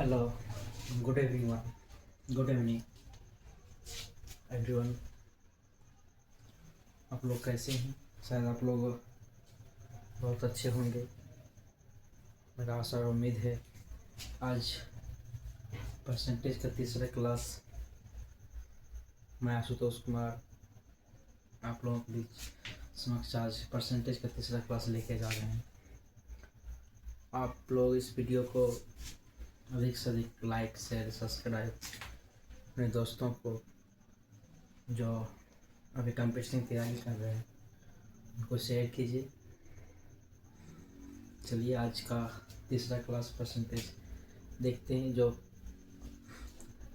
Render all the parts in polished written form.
Hello, good evening good evening everyone. आप लोग कैसे हैं? शायद आप लोग बहुत अच्छे होंगे, मेरा आशा और उम्मीद है। आज परसेंटेज का तीसरा क्लास मैं आशुतोष कुमार आप लोगों के बीच समक्ष आज परसेंटेज का तीसरा क्लास लेके जा रहे हैं। आप लोग इस वीडियो को अधिक से अधिक लाइक शेयर सब्सक्राइब अपने दोस्तों को जो अभी कंपटीशन की तैयारी कर रहे हैं उनको शेयर कीजिए। चलिए आज का तीसरा क्लास परसेंटेज देखते हैं, जो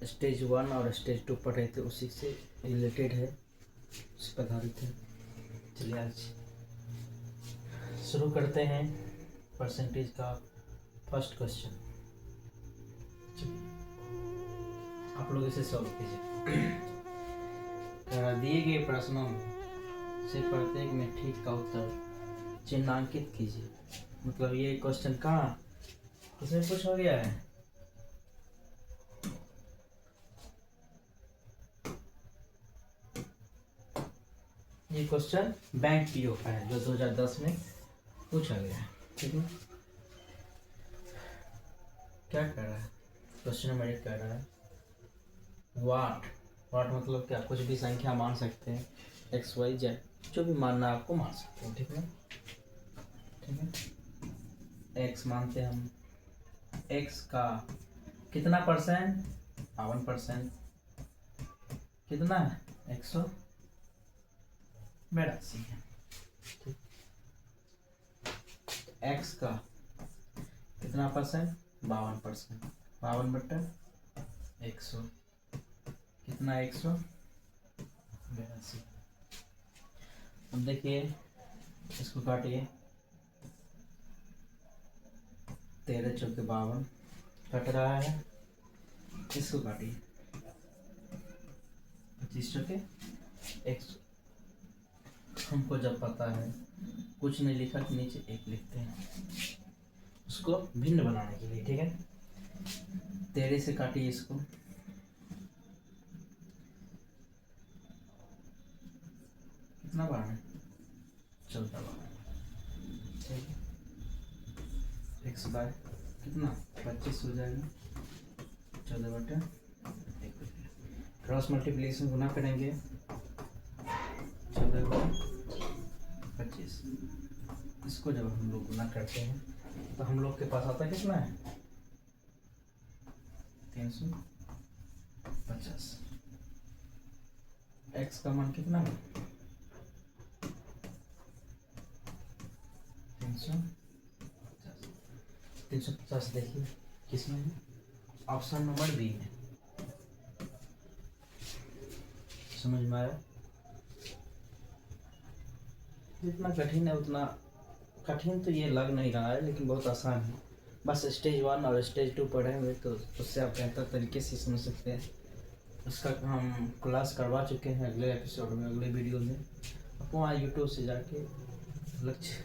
स्टेज 1 और स्टेज 2 पढ़ रहे थे उसी से रिलेटेड है, उस पर आधारित है। चलिए आज शुरू करते हैं परसेंटेज का फर्स्ट क्वेश्चन। आप लोग इसे सॉल्व कीजिए। दिए गए प्रश्नों में से प्रत्येक में ठीक का उत्तर चिन्हांकित कीजिए। मतलब ये क्वेश्चन कहाँ इसमें पूछा गया है? ये क्वेश्चन बैंक पीओ का है जो 2010 में पूछा गया है। ठीक है, क्या कह रहा है? क्वेश्चन नंबर 1 कह रहा है वाट मतलब क्या? कुछ भी संख्या मान सकते हैं, एक्स वाई जेड, जो भी मानना आपको मान सकते हैं। ठीक है, एक्स मानते हैं हम। एक्स का कितना परसेंट? 52%। कितना है? 182 है। ठीक, एक्स का कितना परसेंट? 52%। 52/100 कितना? 182। अब देखिए, इसको काटिए। 13 चौके 52 कट रहा है। इसको काटिए, 25 चौके 100। हमको जब पता है, कुछ नहीं लिखा कि नीचे 1 लिखते हैं उसको भिन्न बनाने के लिए। ठीक है, 13 से काटिए इसको। कितना बार है? 14 बार। ठीक है, 100 बार कितना? 25 हो जाएगा। 14/1 क्रॉस मल्टीप्लिकेशन गुना करेंगे। 14/25 इसको जब हम लोग गुना करते हैं तो हम लोग के पास आता कितना है? 350। एक्स का मान कितना है? 350। देखिए किसमें है? ऑप्शन नंबर बी में। समझ में आया? जितना कठिन है उतना कठिन तो ये लग नहीं रहा है, लेकिन बहुत आसान है। बस स्टेज 1 और स्टेज 2 पढ़े हुए तो उससे आप बेहतर तरीके से समझ सकते हैं। उसका हम क्लास करवा चुके हैं अगले एपिसोड में, अगले वीडियो में। आप वहाँ यूट्यूब से जाके लक्ष्य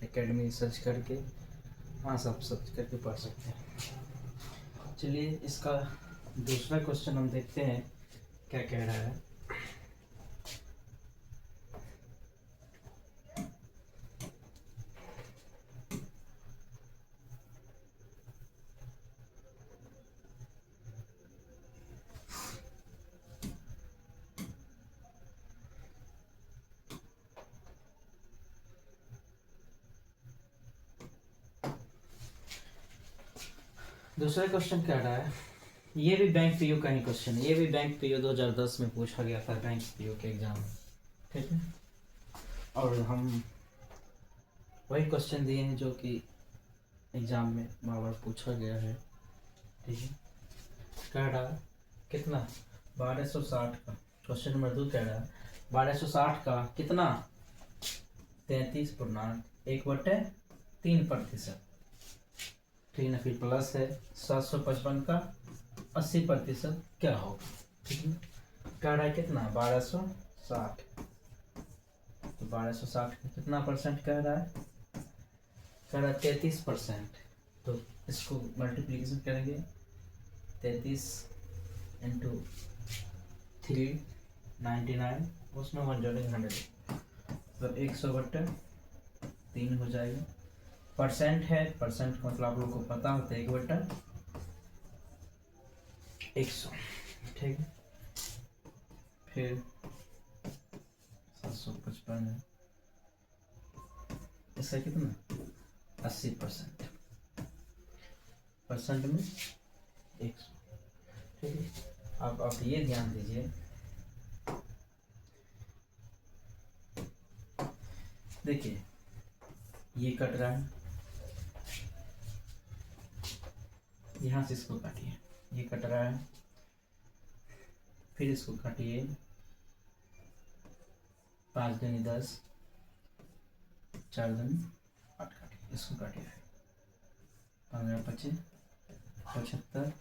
एकेडमी सर्च करके वहाँ सब सर्च करके पढ़ सकते हैं। चलिए इसका दूसरा क्वेश्चन हम देखते हैं क्या कह रहा है। दूसरा क्वेश्चन कह रहा है, ये भी बैंक पीओ का ही क्वेश्चन है। ये भी बैंक पीओ 2010 में पूछा गया था, बैंक पीओ के एग्जाम में। ठीक है, और हम वही क्वेश्चन दिए हैं जो कि एग्जाम में बार बार पूछा गया है। ठीक है, कह रहा है कितना? 1260 का। क्वेश्चन नंबर 2 कह रहा है 1260 का कितना? 33.1/3%। ठीक है, फिर प्लस है 755 का 80% क्या होगा? ठीक है, कह रहा है कितना? 1260। तो 1260 का कितना परसेंट कह रहा है? कह रहा है 33%। तो इसको मल्टीप्लीकेशन करेंगे 33 इंटू 399, उसमें 1 जोड़ेंगे 100, तो 100/3 हो जाएगा। परसेंट है, परसेंट का मतलब आप लोग को पता होता है 1/100, ठीक है। फिर 755 है, इसका कितना 80%, परसेंट में 100, ठीक है। अब आप ये ध्यान दीजिए, देखिए ये कट रहा है, यहाँ से इसको काटिए, ये कट रहा है, फिर इसको काटिए, 5 दूनी 10, 4 दूनी 8 काटिए, इसको काटिए, 15 25 75,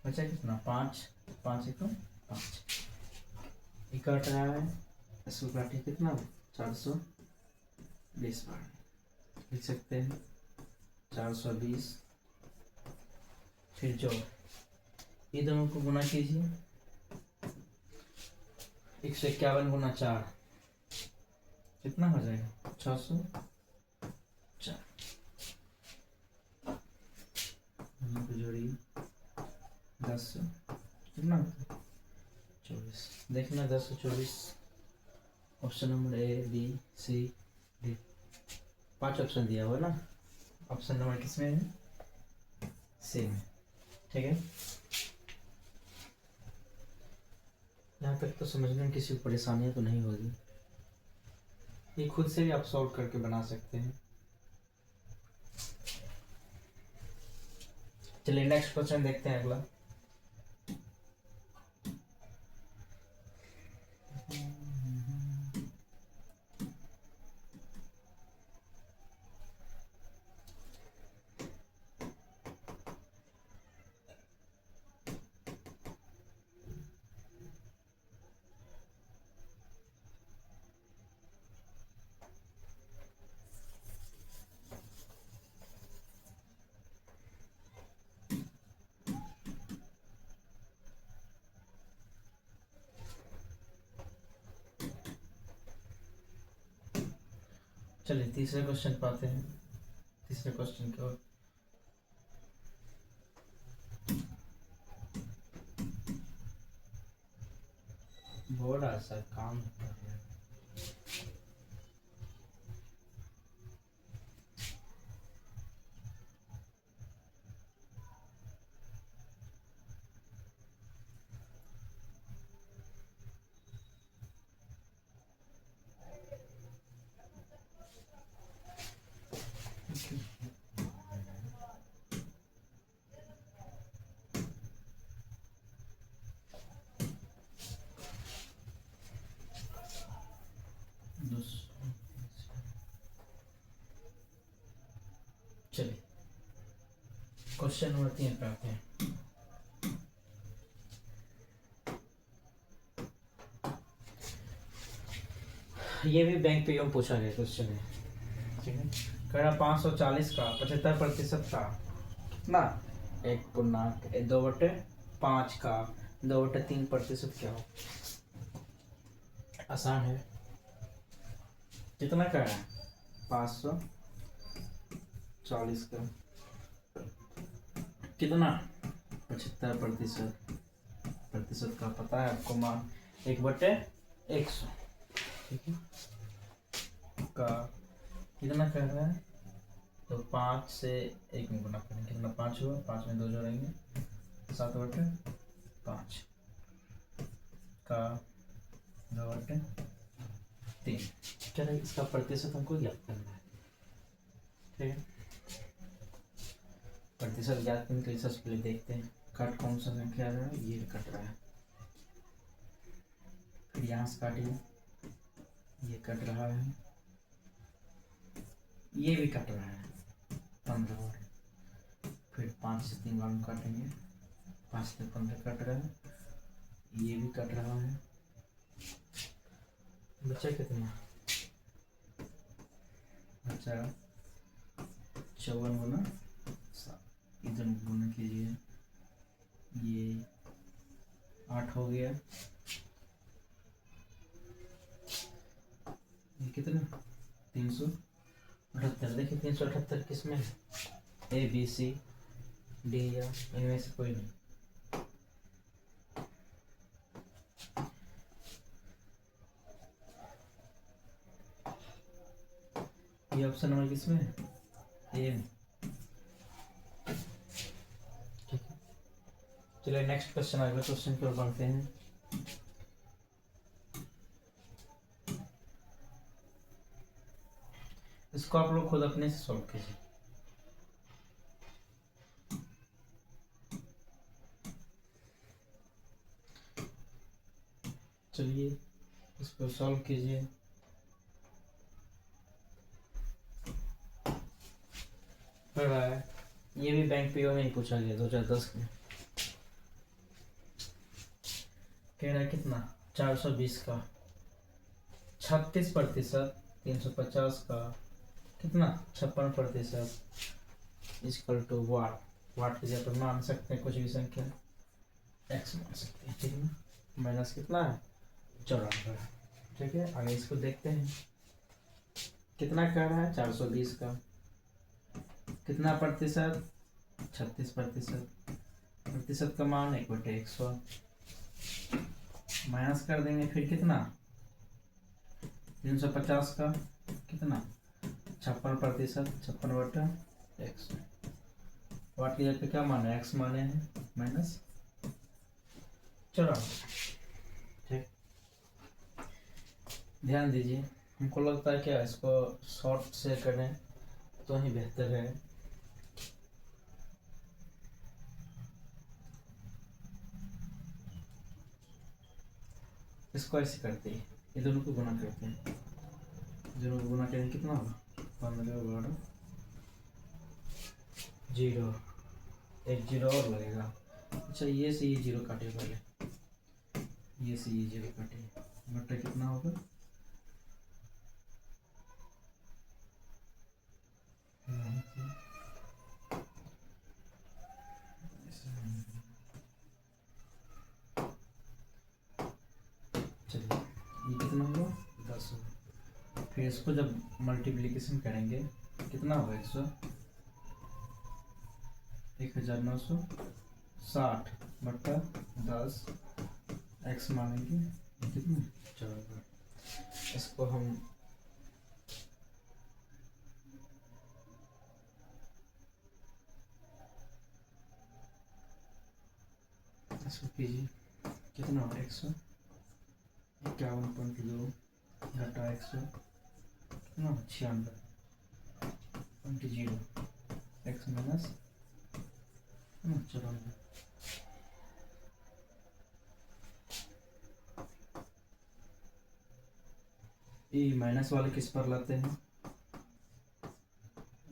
बचा कितना 5, 5 1 5, ये कट रहा है, इसको काटिए, कितना 420 बार लिख सकते हैं, 420, फिर जो ये दोनों को गुना कीजिए, 151 गुना 4 कितना हो जाएगा 604, दोनों को जोड़िए 10 कितना 24, देखना 10 से 24, option number A B C D, 5 option दिया हुआ ना, ऑप्शन नंबर किसमें है, सी में, ठीक है। यहाँ तक तो समझने में किसी को परेशानियाँ तो नहीं होगी, ये खुद से भी आप सॉल्व करके बना सकते हैं। चलिए नेक्स्ट क्वेश्चन देखते हैं अगला। चलिए तीसरे क्वेश्चन पे आते हैं, तीसरे क्वेश्चन की ओर। बड़ा सा काम कर रहे हैं। चलिए क्वेश्चन नंबर 3 पे आते हैं। ये भी बैंक पे पूछा गया क्वेश्चन है, ठीक है। कह रहा 540 का 75% का कितना 1/2/5 का 2/3% क्या हो, आसान है। कितना कह रहा है 540 का कितना 75% का पता है आपको, मान 1/100, ठीक है, का कितना कर रहा है, तो 5 से 1 में गुना करेंगे, कितना 5 हुआ, 5 में 2 जोड़ेंगे 7/5 का 2/3, क्या है इसका प्रतिशत हमको ज्ञात करना है, ठीक है। प्रतिशत ज्ञात करने के लिए सबसे पहले देखते हैं कट कौन सा संख्या रहा है, ये कट रहा है, फिर यहाँ से काटिए, ये कट रहा है, ये भी कट रहा है 15 बार, फिर 5 से 3 बार में काटेंगे, 5 से 15 कट रहा है, ये भी कट रहा है, बचा कितना, बचा 54 गुना 7, इधर गुना कीजिए, हो गया। ये कितना 378। देखिए 378 किस में है? ए बी सी डी या इनमें से कोई नहीं। ये ऑप्शन नंबर किस में है? ए में। ठीक है, चलिए नेक्स्ट क्वेश्चन, अगला क्वेश्चन की ओर बढ़ते हैं। इसको आप लोग खुद अपने से सॉल्व कीजिए। चलिए इसको सॉल्व कीजिए। पढ़ रहा है, ये भी बैंक पीओ में ही पूछा गया 2010 में। कह रहा है कितना 420 का 36%, 350 का कितना 56% इक्वल टू वाट। वाट की जगह पर मान सकते हैं कुछ भी संख्या एक्स मान सकते हैं। ठीक है, माइनस कितना है 94। ठीक है, आगे इसको देखते हैं। कितना कह रहा है 420 का कितना प्रतिशत 36%। प्रतिशत का मान 1/100 माइनस कर देंगे। फिर कितना 350 का कितना 56%, 56/100। वाट की जगह पे क्या माने एक्स माने हैं -94। ठीक, ध्यान दीजिए। हमको लगता है क्या इसको शॉर्ट से करें तो ही बेहतर है। इसको ऐसे करते हैं, ये दोनों को गुना करते हैं। दोनों को गुना करेंगे कितना होगा 15 0, एक जीरो और लगेगा। अच्छा, ये से ये जीरो काटे, पहले ये से ये जीरो काटे, बट्टा कितना होगा चलिए ये कितना होगा 10 होगा। फिर इसको जब मल्टीप्लिकेशन करेंगे कितना होगा 1960 बट्टा 10 एक्स मानेंगे कितना 4। इसको हम इसको कीजिए कितना होगा 151.2 घटा 100 कितना 96.0 एक्स माइनस 94। ये माइनस वाले किस पर लाते हैं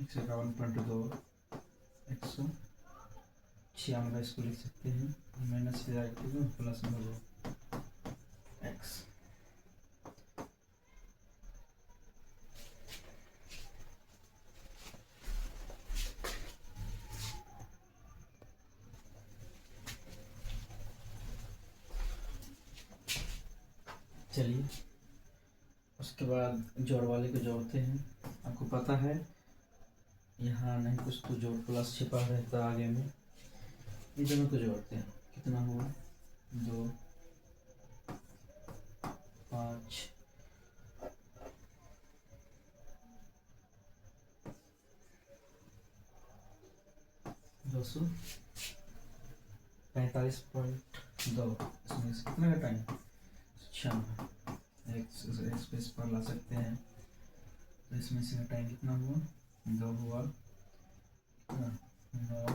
151.2 196, इसको लिख सकते हैं माइनस से प्लस में हो एक्स। चलिए उसके बाद जोड़ वाले को जोड़ते हैं। आपको पता है यहाँ नहीं कुछ तो जोड़ प्लस छिपा रहता आगे में। ये दोनों को जोड़ते हैं कितना हुआ 2 5 245.2। इसमें से कितना घटाएंगे 96, एक्स पे इस पर ला सकते हैं तो इसमें से घटाएंगे कितना हुआ 2 हुआ 9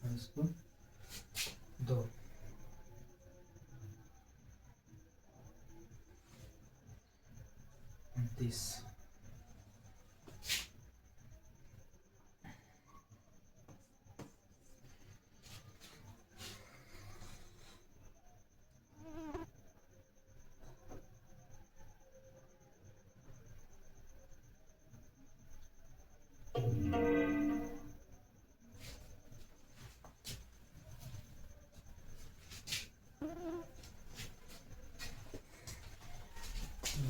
और इसको 2 29।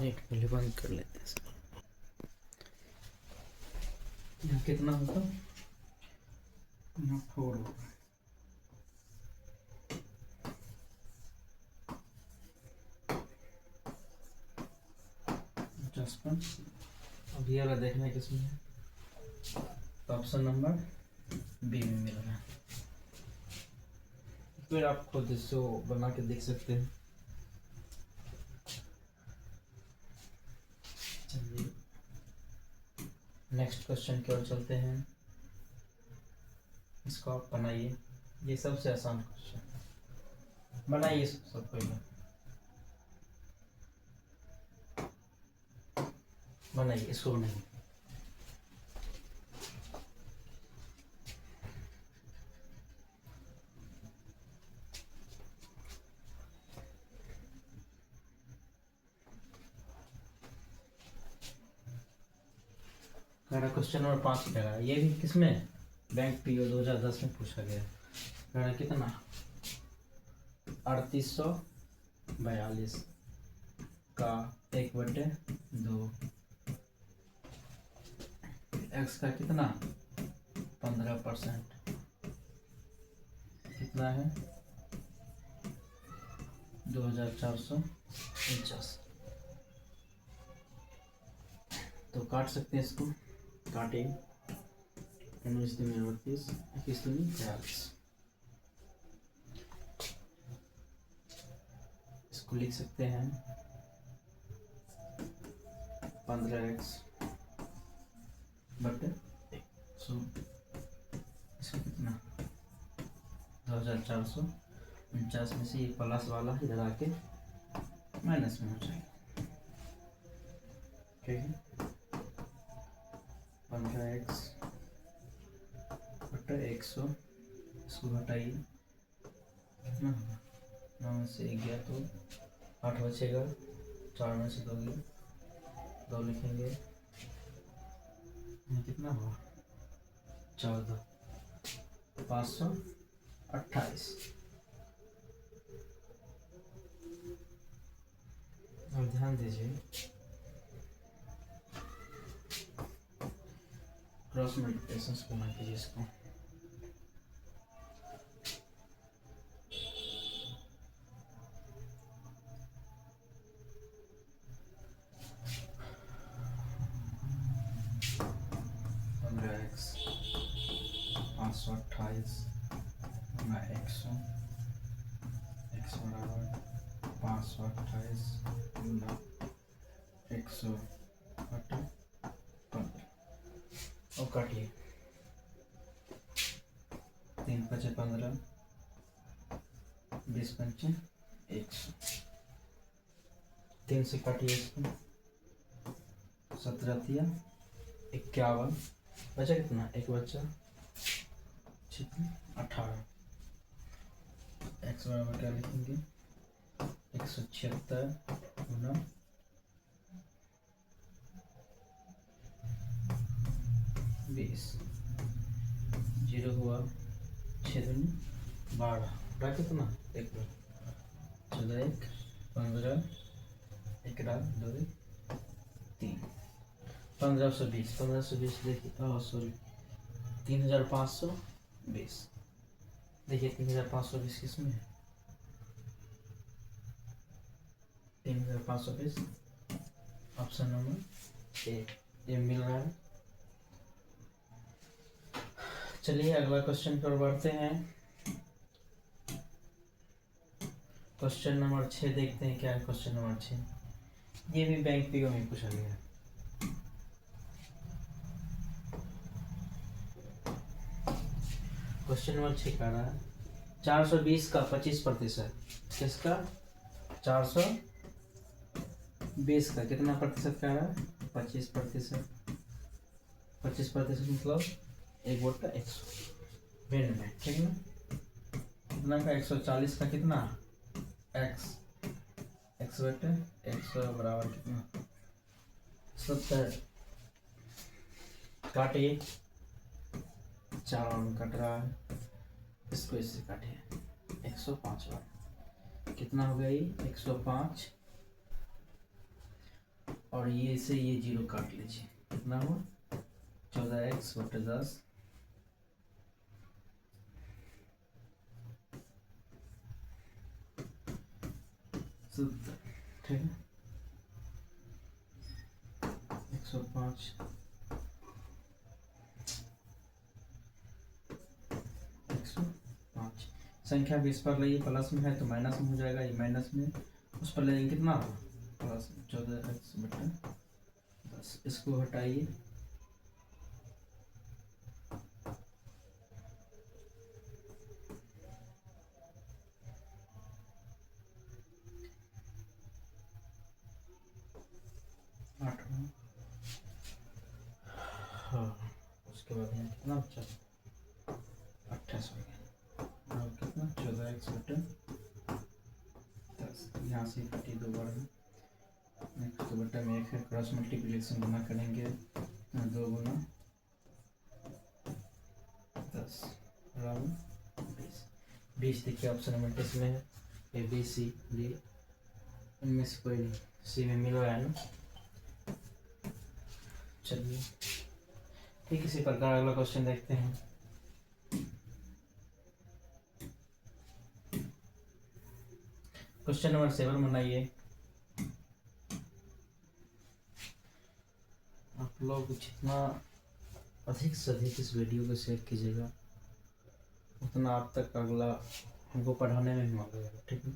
एक मिनट बंद कर लेते हैं इसको। यहाँ कितना होगा, यहाँ 4 होगा। अब ये वाला देखना है किसमें है, तो ऑप्शन नंबर बी में मिल रहा है। फिर आप खुद इसको बना के देख सकते हैं। चलिए नेक्स्ट क्वेश्चन की ओर चलते हैं। इसको आप बनाइए, ये सबसे आसान क्वेश्चन, बनाइए सब पहले बनाइए, इसको बनाइए। क्वेश्चन नंबर 5 कह रहा है, ये भी किसमें, बैंक पीओ 2010 में पूछा गया। कह रहा कितना, 3842 का 1/2, एक्स का कितना 15%, कितना है 2449। तो काट सकते हैं इसको, काटे 19 में 38, 21 में 42। इसको लिख सकते हैं 15x बटे 100, इसको कितना 2449 में से ये प्लस वाला इधर आके माइनस में हो जाएगा। ठीक है, 15x बटे 100, इसको घटाइए कितना होगा, 9 में से 1 गया तो 8 बचेगा, 4 में से 2 गया, 2 लिखेंगे, कितना हुआ 14, 528। अब ध्यान दीजिए, क्रॉस मल्टीप्लिकेशन बना कीजिए इसको। x 528 गुना 100, x बराबर 528 गुना 100 बटे 15। और काटिए, 3 × 5 = 15, 20 × 5 = 100। 3 से काटिए इसको, 17 × 51, बचा कितना, 1 बचा 18। x बराबर क्या लिखेंगे, 176 गुना 20, 0 हुआ 6 दूनी 12, बड़ा कितना 1 बार 14 1 15, 1 2 3, 1520। 1520 देखिए, सॉरी 3520। देखिए 3520 किसमें है, 3520 ऑप्शन नंबर ए, ये मिल रहा है। चलिए अगला क्वेश्चन पर बढ़ते हैं। क्वेश्चन नंबर 6 देखते हैं क्या है। क्वेश्चन नंबर 6, ये भी बैंक पीओ में पूछा गया है। क्वेश्चन नंबर 6 कह रहा है 420 का 25%, किसका 420 का कितना प्रतिशत कह रहा है, 25%। 25% मतलब 1/100 ऋण में, ठीक ना। कितना का 140 का कितना x बटे 100 बराबर कितना 70। काटिए, 4 में कट रहा है, इसको इससे काटिए 105 बार, कितना हो गई 105 और ये से ये जीरो काट लीजिए, कितना हुआ 14x/10 70, ठीक है। 105 105 संख्या 20 पर रही है, प्लस में है तो माइनस में हो जाएगा, ये माइनस में उस पर लेंगे कितना होगा प्लस 14x/10। इसको हटाइए, आठ, हाँ उसके बाद यहाँ कितना बचा 28 हो गया, और कितना 14x/10। यहाँ से 52 बार है, नेक्स्ट बटा में 1 है, क्रॉस मल्टीप्लिकेशन गुना करेंगे 2 गुना 10 बराबर 20। 20 देखिए ऑप्शन नंबर 10 में है, ए बी सी डी, इनमें से कोई नहीं, सी में मिल रहा है ना। चलिए ठीक, इसी प्रकार अगला क्वेश्चन देखते हैं। क्वेश्चन नंबर 7 बनाइए। आप लोग जितना अधिक से अधिक इस वीडियो को शेयर कीजिएगा उतना आप तक अगला हमको पढ़ाने में मजा आएगा, ठीक है।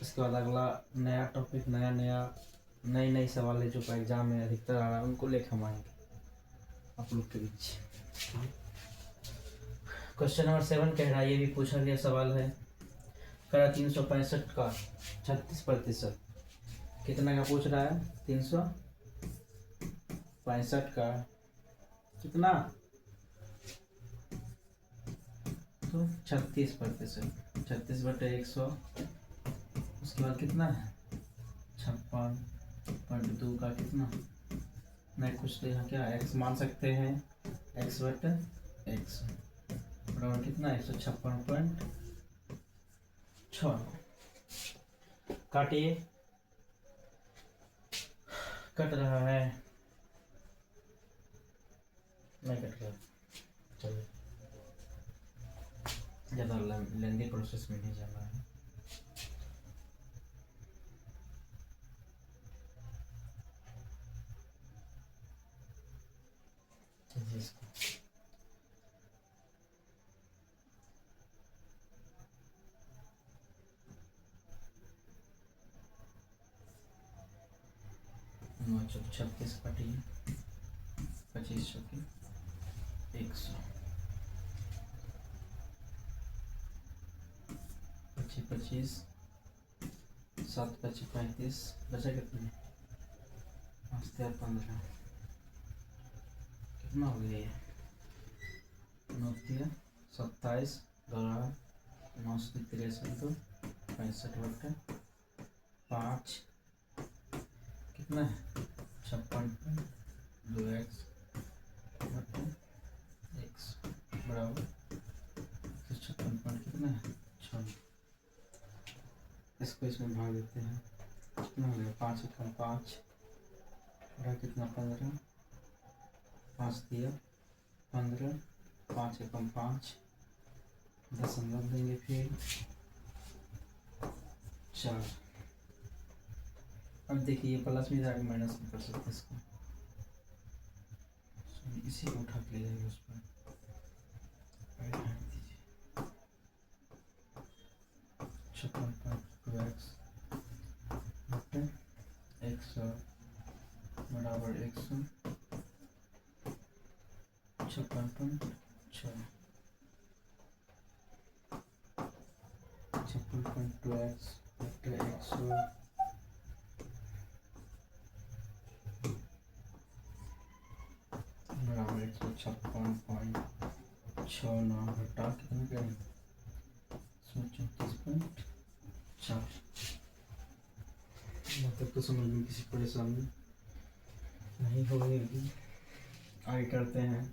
इसके बाद अगला नया टॉपिक, नई नई सवाल है जो एग्जाम में अधिकतर आ रहा है, उनको लेकर हम आएंगे आप लोग के बीच। क्वेश्चन नंबर 7 कह रहा है, ये भी पूछा गया सवाल है, कह 365 का 36%, कितना का पूछ रहा है 365 का कितना, तो 36%, 36/100, उसके बाद कितना है 56.2 का कितना, मैं कुछ तो यहाँ क्या x मान सकते हैं, x/x बराबर कितना 156.6। काटिए, कट रहा है, नहीं कट रहा, चलिए ज़्यादा लेंदी प्रोसेस में नहीं जाना है। नौ चौक 36 काटिए, 25 चौके 100, 25 7 25 35, बचा कितने 5 15, कितना हो गया ये 9 27 12 9 63 65/5 कितना है 56.2x बराबर 56 कितना है 6। इसको इसमें भाग देते हैं, कितना हो गया 5/5 बड़ा कितना 15, 5 दिया 15, 5/5 दशमलव देंगे, फिर 4। अब देखिए ये प्लस में जाकर माइनस में कर सकते हैं इसको, इसी को उठा के ले जाएंगे उस पर, 56.2x बराबर 100 56.6 56.2x 100 बराबर 156.69 घटा कितना करेंगे 134.4। मतलब तो समझ में किसी परेशानी नहीं होगी, आगे करते हैं।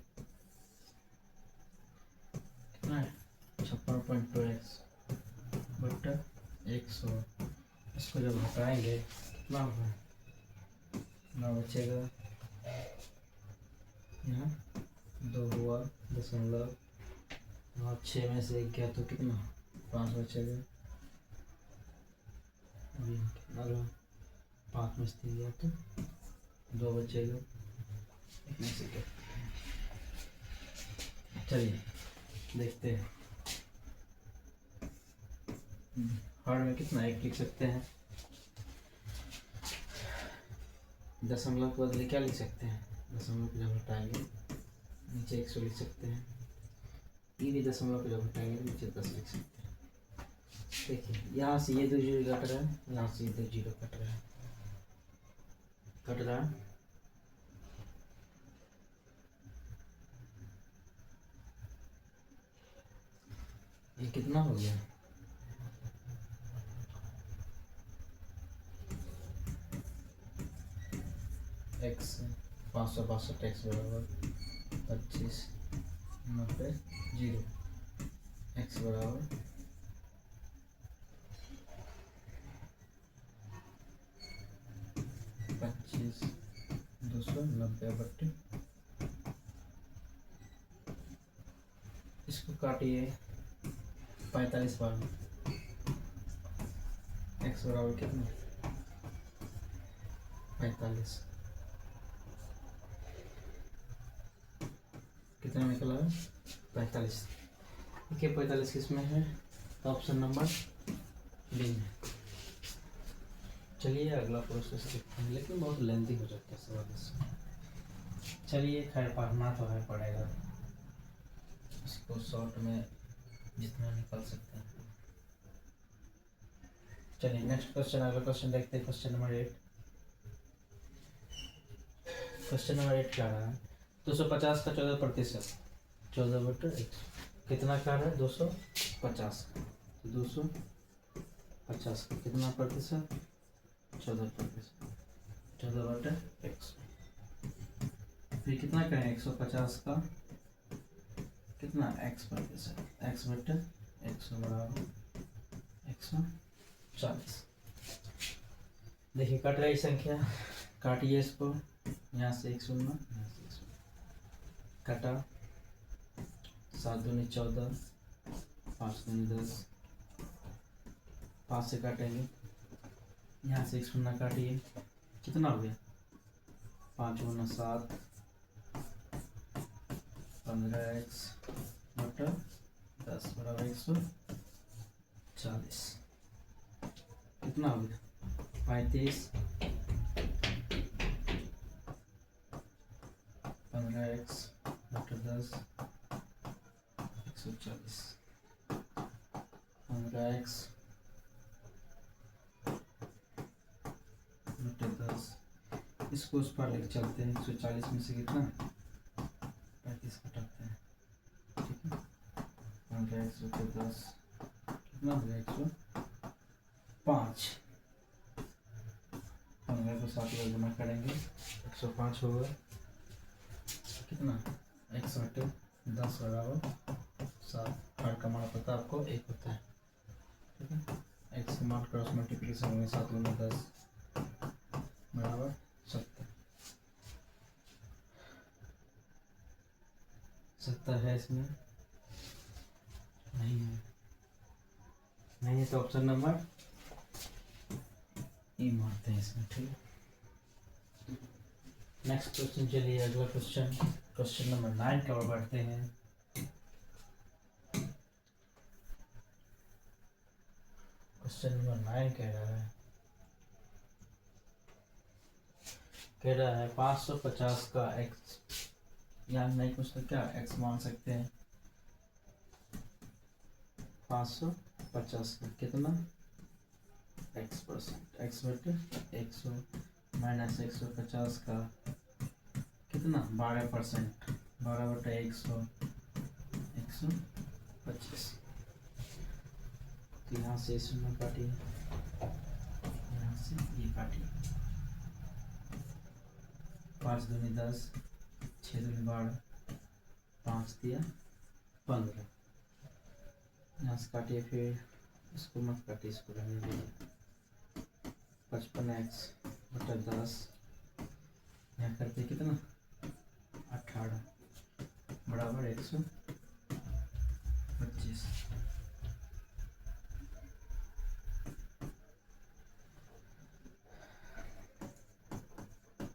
कितना है 56.2x बटा 100, इसको जब हटाएंगे कितना होगा 9 बचेगा, यहाँ 2 हुआ, दशमलव, और 6 में से 1 गया तो कितना, 5 बचेगा, अभी कितना रहा, 5 में से 3 गया तो 2 बचेगा, इतने से क्या। चलिए देखते हैं, हर में कितना 1 लिख सकते हैं, दशमलव के बदले क्या लिख सकते हैं, दशमलव को जब हटाएंगे नीचे 100 लिख सकते हैं, ये भी दशमलव को जब हटाएंगे नीचे 10 लिख सकते हैं। देखिए यहाँ से ये 2 जीरो कट रहा है, यहाँ से ये 2 जीरो कट रहा है, कट रहा है, ये कितना हो गया, x 562 x बराबर 25 90 0, x बराबर 25 290/, इसको काटिए 45 बार में, x बराबर कितना 45, कितना निकला है 45। देखिए 45 किस में है, तो ऑप्शन नंबर बी में। चलिए अगला प्रोसेस देखते हैं, लेकिन बहुत लेंथी हो जाता है सवाल इसमें। चलिए खैर पढ़ना तो है, पड़ेगा, इसको शॉर्ट में जितना निकाल सकते हैं। चलिए नेक्स्ट क्वेश्चन, अगला क्वेश्चन देखते हैं, क्वेश्चन नंबर 8। क्वेश्चन नंबर 8 क्या रहा है, 250 का 14%, 14/100 कितना का है, 250 का, तो 250 का कितना प्रतिशत, 14%, 14/100, फिर कितना करें 150 का कितना x प्रतिशत, x/100 बराबर 140। देखिए कट रही संख्या, काटिए इसको, यहाँ से 1 शून्य, यहाँ से 1 शून्य, कटा, 7 दूनी 14, 5 दूनी 10, 5 से काटेंगे, यहाँ से 1 शून्य काटिए, कितना हो गया, 5 गुना 7, 15x/10 बराबर 140, कितना हो गया 35, 15x/10 140, 15x/10, इसको उस पर लेके चलते हैं, 140 में से कितना 35 घटाते हैं, ठीक है, 15x/10 कितना हो गया 105, 15 को 7 बार गुना करेंगे 105 होगा, कितना x/10 बराबर 7, हर का मान पता आपको 1 होता है, ठीक है, x का मान क्रॉस मल्टीप्लिकेशन होंगे, 7 गुना 10 बराबर 70, 70 है इसमें, नहीं है, नहीं है तो ऑप्शन नंबर ई मारते हैं इसमें, ठीक है। नेक्स्ट क्वेश्चन, चलिए अगला क्वेश्चन, क्वेश्चन नंबर 9 की ओर बढ़ते हैं। क्वेश्चन नंबर 9 कह रहा है 550 का x, या नहीं कुछ तो क्या x मान सकते हैं, 550 का कितना x%, x/100 माइनस 150 का कितना 12%, 12/100 125, तो यहाँ से शून्य काटिए, यहाँ से ये काटिए, 5 दूनी 10, 6 दूनी 12, 5 दिया 15, यहाँ से काटिए, फिर इसको मत काटिए, इसको रहने दीजिए, 55x/10 यहाँ करते कितना 18 बराबर 125।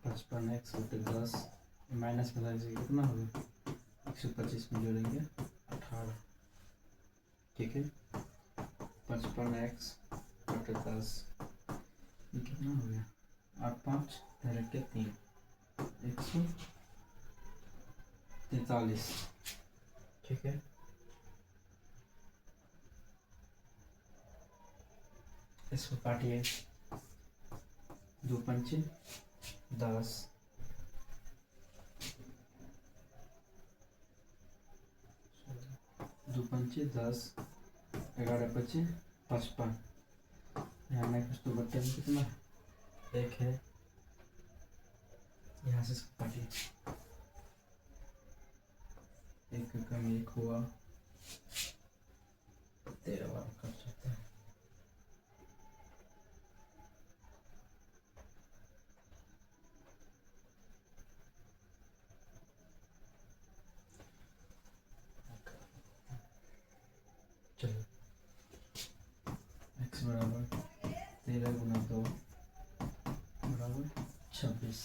पचपन एक्स बटे 10 माइनस में लगेगा कितना होगा 125 में जोड़ेंगे 18। ठीक है 55 एक्स बटे 10 ये कितना हो गया 8 5 डायरेक्ट 3 143। ठीक है इसको काटिए 2 पंचे 10 2 पंचे 10 11 पचे 55। यहाँ में कुछ तो बट्टे में कितना एक है यहाँ से इसको काटिए एक का कम एक हुआ 13 बार कर सकते हैं। चलो x बराबर 13 गुना 2 बराबर 26।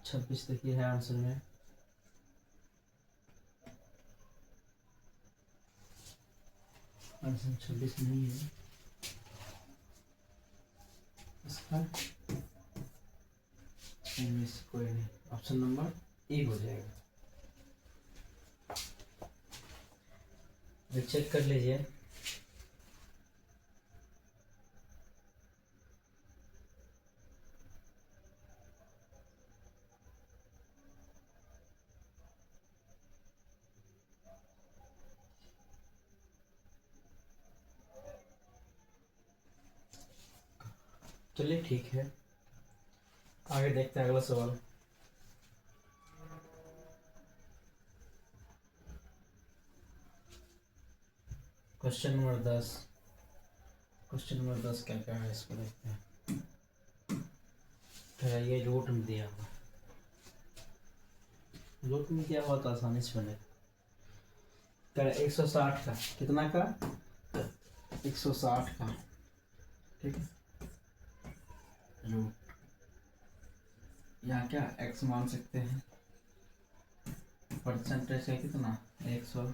26 देखिए है आंसर में। आंसर 26 नहीं है इसका इनमें से कोई नहीं। ऑप्शन नंबर ए हो जाएगा। चेक कर लीजिए चलिए ठीक है आगे देखते हैं अगला सवाल। Question number 10। क्वेश्चन नंबर 10 क्या क्या है इसको देखते हैं। ये रूट में दिया हुआ रूट में दिया हुआ तो आसानी से बनेगा। 160 का कितना का 160 का ठीक है रूट यहाँ क्या x मान सकते हैं परसेंटेज है कितना 164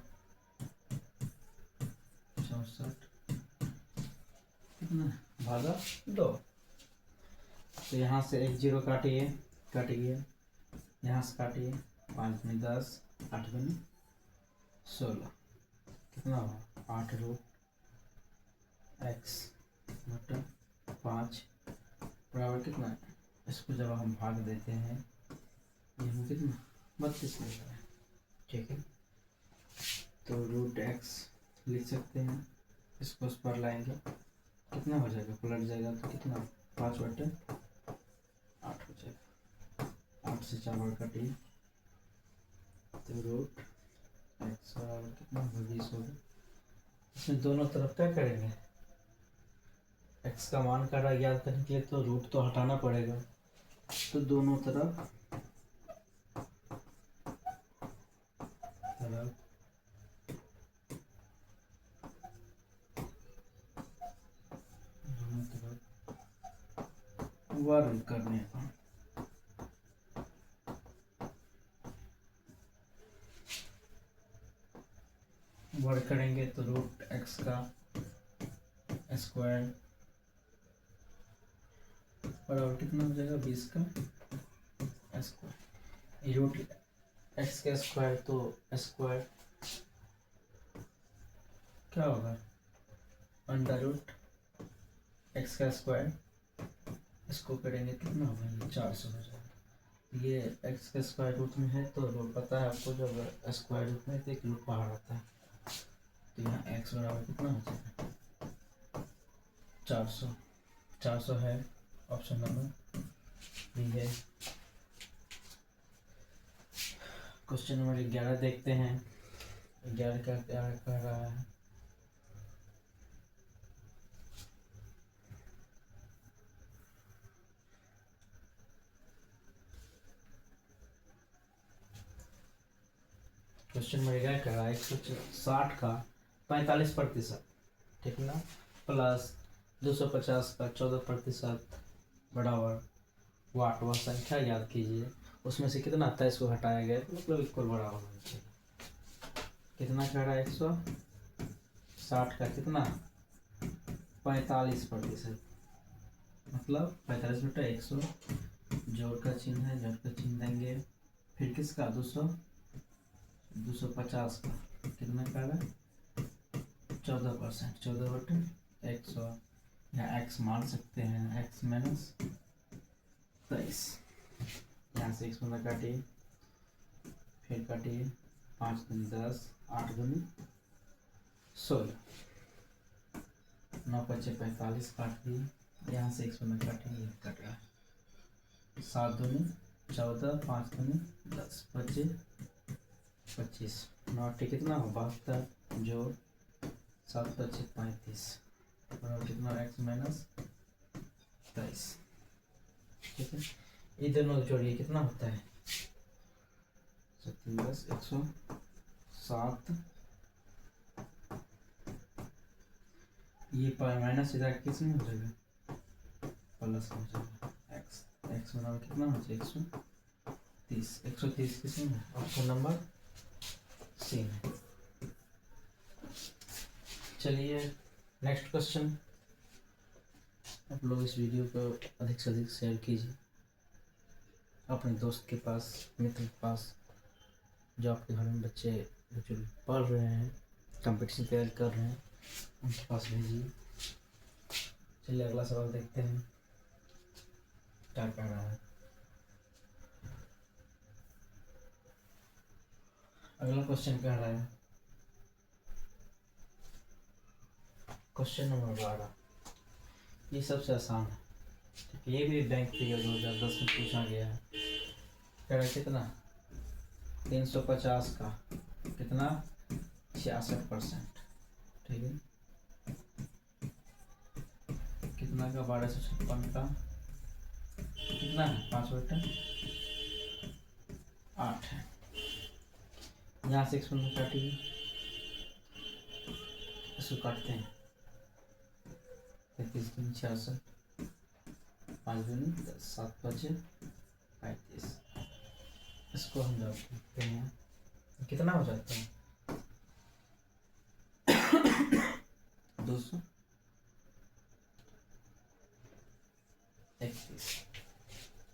कितना भागा 2। तो यहाँ से एक जीरो काटिए कट गया यहाँ से काटिए 5 में 10 8 में 16 कितना हुआ 8 रूट x बटा 5 बराबर कितना है। इसको जब हम भाग देते हैं ये हम कितना 32 मिल रहा है। ठीक है तो रूट x लिख सकते हैं इसको उस पर लाएंगे कितना हो जाएगा पलट जाएगा तो कितना 5 बटे 8 हो जाएगा। 8 से 4 बार काटिए तो रूट x बराबर कितना होगा 20 होगा। इसमें दोनों तरफ क्या करेंगे x का मान काटा याद करने के लिए तो रूट तो हटाना पड़ेगा तो दोनों तरफ वर्ग करने का वर्ग करेंगे तो रूट x का स्क्वायर बराबर कितना हो जाएगा 20 का स्क्वायर रूट x का स्क्वायर तो स्क्वायर क्या होगा अंडर रूट x का स्क्वायर इसको करेंगे कितना होगा ये 400 हो जाएगा। ये x के स्क्वायर रूट में है तो रूट पता है आपको जब स्क्वायर रूट में तो एक रूट बाहर आता है तो यहाँ x बराबर कितना हो जाएगा 400। 400 है ऑप्शन नंबर बी है। क्वेश्चन नंबर 11 देखते हैं 11 का क्या कर रहा है। क्वेश्चन में क्या कर रहा है, 160 का 45%, ठीक ना, प्लस 250 का 14% बराबर वाट। वह संख्या याद कीजिए, उसमें से कितना आता है इसको हटाया गया, तो मतलब इक्वल बराबर होना चाहिए। कितना कह रहा है, 160 का कितना 45%, मतलब 45 बटा 100, जोड़ का चिन्ह है, जोड़ का चिन्ह देंगे। फिर किसका 250 का कितना कह रहा है 14%, 14 बटे 100, या x मान सकते हैं, x माइनस 23। यहाँ से x बंदा काटिए, फिर काटिए, 5 दूनी 10, 8 दूनी 16, 9 पचे 45 काट दिए। यहाँ से x बंदा काटेंगे, कट रहा है, 7 दूनी 14, 5 दूनी 10, 25, 9 कितना हो 72, जोड़ 7 पचे 35, और कितना x माइनस 23, ठीक है। ये दोनों जोड़िए कितना होता है 10, 107, ये माइनस इधर किस में हो जाएगा, प्लस हो जाएगा, x बराबर कितना हो जाएगा 130, 130 किस में, ऑप्शन नंबर सी में। चलिए नेक्स्ट क्वेश्चन। आप लोग इस वीडियो को अधिक से अधिक शेयर कीजिए अपने दोस्त के पास, मित्र के पास, जो आपके घर में बच्चे जो पढ़ रहे हैं, कंपटीशन तैयार कर रहे हैं, उनके पास भेजिए। चलिए अगला सवाल देखते हैं क्या कह रहा है। अगला क्वेश्चन कह रहा है, क्वेश्चन नंबर 12, ये सबसे आसान है, ये भी बैंक फिगर 2010 में पूछा गया है। कह रहा है कितना 350 का कितना 66%, ठीक है, कितना का 1256 का कितना है 5 बटे 8 है। यहाँ से x बंदा काटिए, इसको काटते हैं, 33 दूनी 66, 5 दूनी 10, 7 पचे 35, इसको हम जब देखते हैं कितना हो जाता है 231,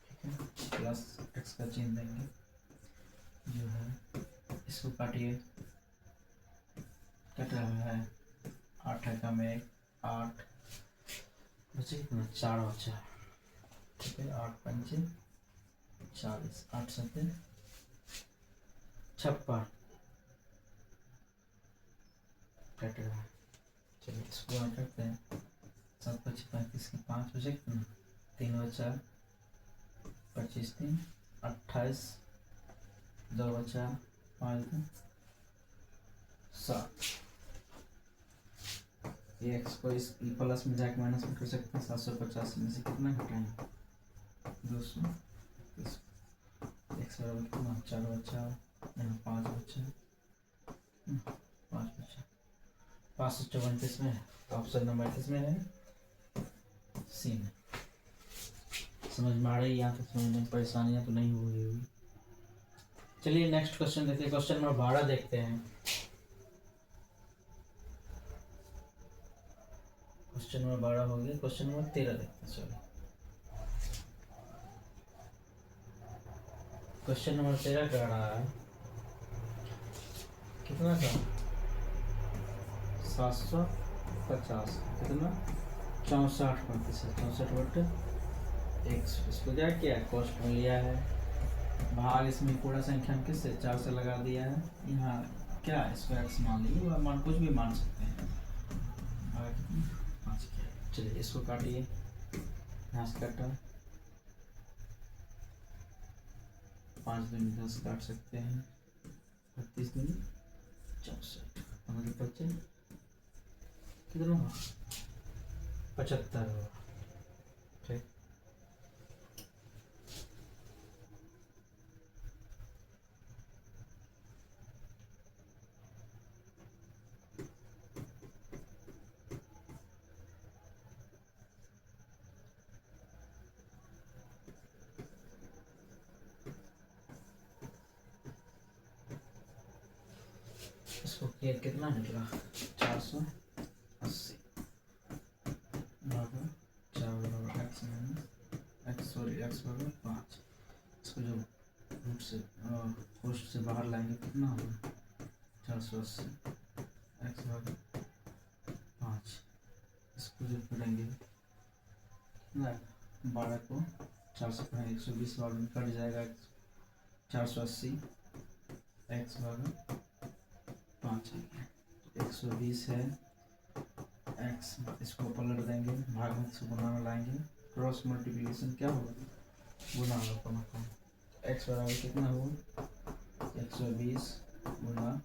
ठीक है, प्लस x का चिन्ह देंगे जो है, इसको काटिए, कट रहा है 8 है कम 1, 8 बचे कितना 4 बचा, ठीक है, 8 पंचे 40, 8 सत्ते 56, कट रहा है। चलिए इसको करते हैं, 7 पचे 35 के 5 बचे कितना 3 बचा, 25 3 28, 2 बचा, 5 2 7। ये एक्स को इस प्लस में जाके माइनस में कर सकते हैं, 750 में से कितना घटाएंगे 200, एक्स बराबर कितना 4 बचा, यहाँ 5 बचा, 5 बचा, 534 में, ऑप्शन नंबर 31 में है, सी में। समझ में आ रही है, यहाँ तक समझने में परेशानियाँ तो नहीं हुई। चलिए नेक्स्ट क्वेश्चन देखते हैं, क्वेश्चन नंबर 12 देखते हैं। क्वेश्चन नंबर 12 हो गया, क्वेश्चन नंबर 13 देखते हैं। चलो क्वेश्चन नंबर 13 कह रहा है कितना का 750, कितना 64%, 64 बटे 100। इसको क्या किया है, कॉस्ट में लिया है, भाग इसमें पूरा संख्या में किससे 4 से लगा दिया है। यहाँ क्या इसको x मान लीजिए, वह मान कुछ भी मान सकते हैं, भाग कितना 5 किया। चलिए इसको काटिए, यहाँ से काटा, 5 दूनी 10 काट सकते हैं, 32 दूनी 64, 15 बच्चे कितना हुआ 75 हुआ, ठीक। ये कितना निकला 480 बराबर 4 बराबर x minus x sorry x बराबर 5। इसको जो रूट से कोष्ठ से बाहर लाएंगे कितना होगा 480 एक्स बराबर 5। इसको जो करेंगे कितना 12 को 4 से करेंगे 120 बार में कट जाएगा 480 एक्स बराबर 5 आ गया। 120 है एक्स, इसको पलट देंगे भाग में इसको गुना में लाएंगे, क्रॉस मल्टीप्लिकेशन क्या होगा गुना होगा। एक्स बराबर कितना हुआ 120 गुना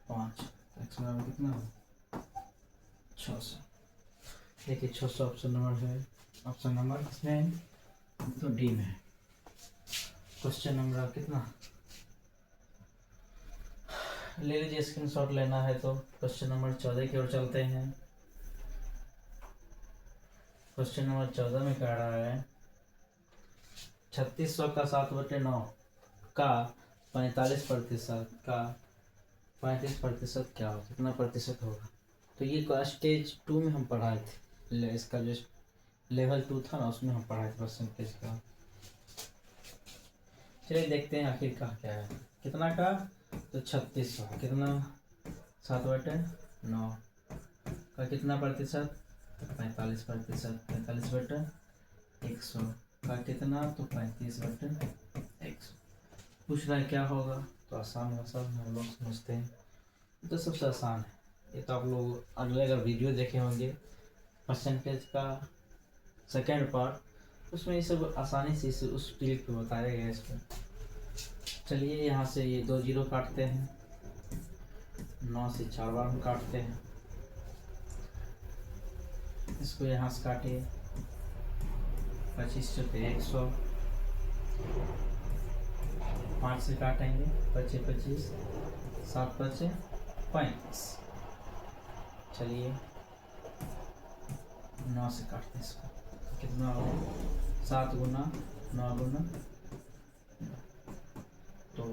5, एक्स बराबर कितना हुआ 600। देखिए 600 ऑप्शन नंबर है, ऑप्शन नंबर किसमें है तो डी में है। क्वेश्चन नंबर कितना ले लीजिए, स्क्रीनशॉट लेना है तो क्वेश्चन नंबर 14 की ओर चलते हैं। क्वेश्चन नंबर 14 में कह रहा है 3600 का 7/9 का 45% का 35% क्या होगा, कितना प्रतिशत होगा। तो ये स्टेज 2 में हम पढ़ाए थे, इसका जो लेवल 2 था ना उसमें हम पढ़ाए थे परसेंटेज का। चलिए देखते हैं आखिर का क्या है, कितना का तो 3600 कितना 7/9 का कितना प्रतिशत तो 45%, 45/100 का कितना तो 35/100। पूछ रहा है क्या होगा, तो आसान है, सब हम लोग समझते हैं, ये तो सबसे आसान है। ये तो आप लोग अगले अगर वीडियो देखे होंगे परसेंटेज का सेकेंड पार्ट, उसमें ये सब आसानी से इसे उस ट्रिक पे बताया गया है इसको। चलिए यहाँ से ये 2 जीरो काटते हैं, 9 से 4 बार हम काटते हैं, इसको यहाँ से काटिए 25 चौके 100, 5 से काटेंगे 25 25, 7 5 35। चलिए 9 से काटते हैं इसको, कितना होगा 7 गुना 9 गुना तो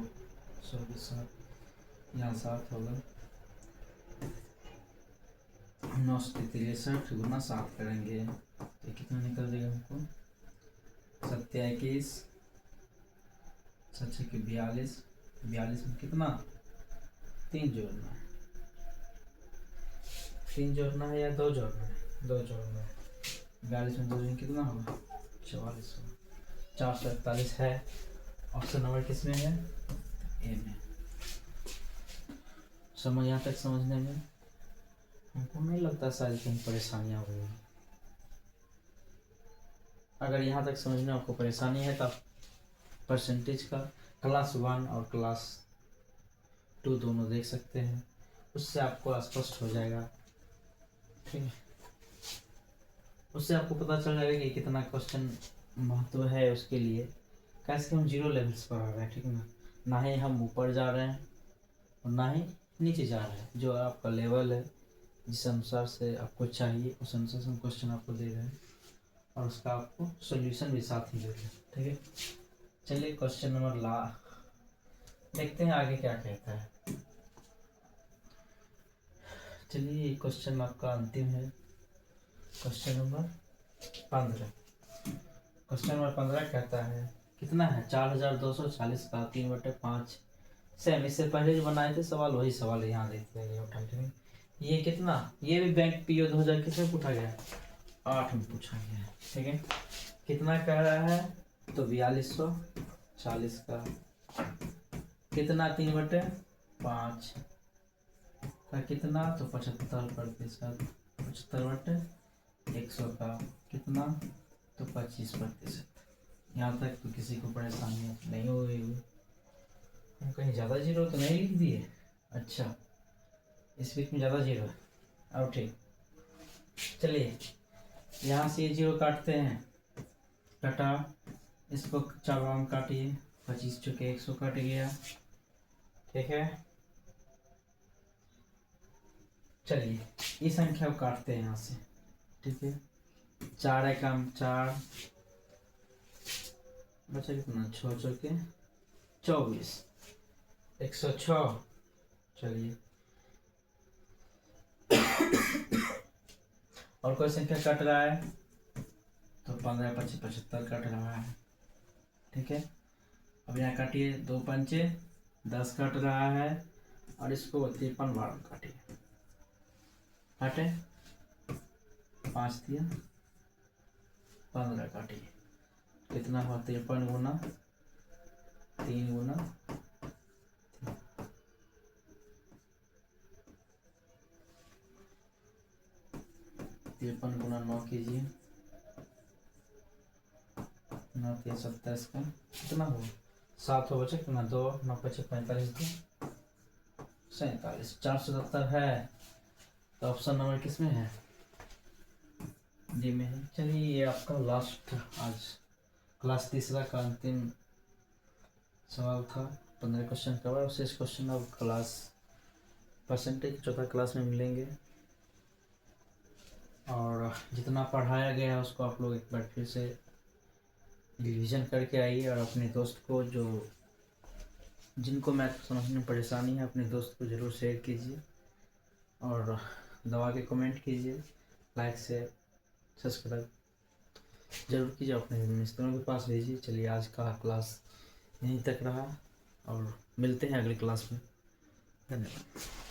7 यहाँ 7 होगा 9 से 63 गुना 7 करेंगे तो कितना निकल जाएगा हमको 27 7 के 42, 42 में कितना 3 जोड़ना है, 3 जोड़ना है या 2 जोड़ना है, 2 जोड़ना है। 42 में 2 जोड़ेंगे कितना होगा 44 होगा। 441 है, ऑप्शन नंबर किस में है ए में। समझ यहाँ तक समझने में हमको नहीं लगता शायद कहीं परेशानियाँ हुई। अगर यहाँ तक समझने में आपको परेशानी है तो आप परसेंटेज का क्लास 1 और क्लास 2 दोनों देख सकते हैं, उससे आपको स्पष्ट हो जाएगा। ठीक है, उससे आपको पता चल जाएगा कि कितना क्वेश्चन महत्व है उसके लिए। कैसे हम 0 लेवल्स पर आ रहे हैं, ठीक है ना ही हम ऊपर जा रहे हैं और ना ही नीचे जा रहे हैं। जो आपका लेवल है जिस अनुसार से आपको चाहिए उस अनुसार से हम क्वेश्चन आपको दे रहे हैं और उसका आपको सॉल्यूशन भी साथ ही दे रहे हैं। ठीक है, चलिए क्वेश्चन नंबर देखते हैं आगे क्या कहता है। चलिए क्वेश्चन आपका अंतिम है, क्वेश्चन नंबर 15। क्वेश्चन नंबर 15 कहता है कितना है 4240 का 3/5। सेम इससे पहले जो बनाए थे सवाल वही सवाल यहाँ देख लेंगे उठा के। ये कितना, ये भी बैंक पीओ 2000 किसमें पूछा गया 8 में पूछा गया है। ठीक है, कितना कह रहा है तो 4240 का कितना 3/5 का कितना तो 75%, 75/100 का कितना तो 25%। यहाँ तक तो किसी को परेशानी नहीं हो गई। हम कहीं ज़्यादा जीरो तो नहीं लिख दिए, अच्छा इस बीच में ज़्यादा जीरो है, अब ठीक। चलिए यहाँ से ये जीरो काटते हैं, कटा, इसको 4 बार में काटिए 25 चुके 100 कट गया। ठीक है, चलिए ये संख्या को काटते हैं यहाँ से। ठीक है, 4 है कम 4 बचा कितना 6 चौके 24, 106। चलिए और कोई संख्या कट रहा है तो 15 25 75 कट रहा है। ठीक है, अब यहाँ काटिए, 2 पंचे 10 कट रहा है और इसको 53 बार काटिए। काटे, 5 दिया 15 काटिए, कितना हुआ? 53 गुना 3 गुना 53 गुना 9 कीजिए, 9 3 27 का कितना हुआ? 7 हो बचे कितना? 2 9 5 45 47 470 है। तो ऑप्शन नंबर किस में है? डी में है। चलिए, ये आपका लास्ट आज क्लास तीसरा का अंतिम सवाल था। 15 क्वेश्चन कवर, शेष क्वेश्चन अब क्लास परसेंटेज चौथा क्लास में मिलेंगे। और जितना पढ़ाया गया है उसको आप लोग एक बार फिर से रिवीजन करके आइए, और अपने दोस्त को, जो जिनको मैथ समझने में परेशानी है, अपने दोस्त को ज़रूर शेयर कीजिए और दबा के कमेंट कीजिए, लाइक शेयर सब्सक्राइब जरूर कीजिए, अपने मित्रों के पास भेजिए। चलिए, आज का क्लास यहीं तक रहा और मिलते हैं अगली क्लास में। धन्यवाद।